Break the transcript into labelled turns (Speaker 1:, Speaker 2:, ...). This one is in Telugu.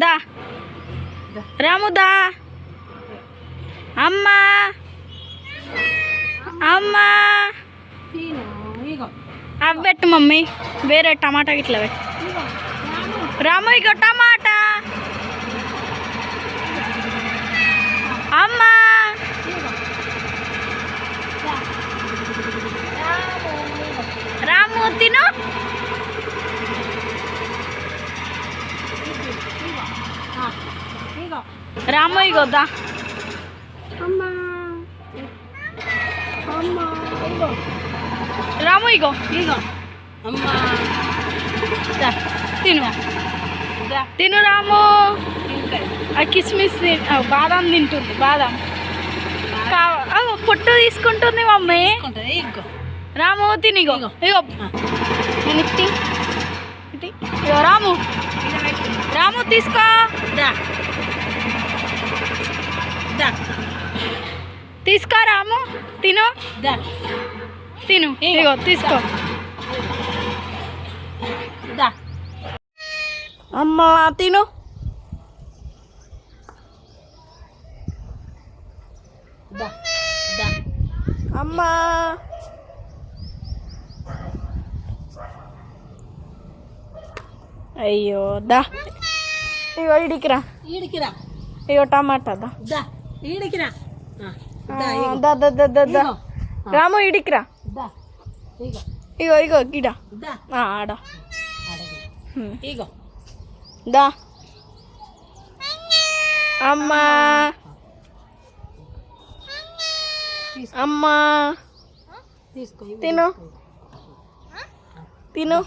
Speaker 1: దా రాము దా. అమ్మా అమ్మా
Speaker 2: తిను ఇగో
Speaker 1: అవి పెట్టు మమ్మీ, వేరే టమాటా ఇట్లా పెట్టు.
Speaker 2: ఇగో
Speaker 1: రాము ఇగో టమాటా. అమ్మా
Speaker 2: ఇగో దా. రాము ఇగో
Speaker 1: రాము తిను.
Speaker 2: ఇగో ఇగో
Speaker 1: రాము ఇగో దా.
Speaker 2: అమ్మా అమ్మా ఇగో
Speaker 1: రాము ఇగో
Speaker 2: ఇగో అమ్మా దా
Speaker 1: తిను.
Speaker 2: దా
Speaker 1: తిను రాము.
Speaker 2: తింటాయి
Speaker 1: ఆ కిస్మిస్ బాదం తింటుంది. బాదం పొట్టు తీసుకుంటుంది మమ్మీ.
Speaker 2: ఉంటుంది ఇగో
Speaker 1: రాము తిను. ఇగో ఇగో నేను ఇట్టి ఇట్టి. ఇగో రాము. రాము తీసుకో.
Speaker 2: దా దా
Speaker 1: తీసుకో రాము. తిను
Speaker 2: దా
Speaker 1: తిను. ఇగో తీసుకో.
Speaker 2: దా
Speaker 1: అమ్మా తిను.
Speaker 2: దా దా
Speaker 1: అమ్మా అయ్యో దా. ఇగో ఇడికిరా.
Speaker 2: ఈడికిరా
Speaker 1: ఇగో టమాటా దా.
Speaker 2: దా ఈడికిరా
Speaker 1: దా దా దా దా దా.
Speaker 2: ఇగో
Speaker 1: రాము ఇడికిరా.
Speaker 2: దా ఇగో
Speaker 1: ఇగో ఇగో గిడ
Speaker 2: దా
Speaker 1: ఆడ.
Speaker 2: అడగ ఇగో
Speaker 1: దా. అమ్మా అమ్మా
Speaker 2: తీసుకో
Speaker 1: తిను తిను.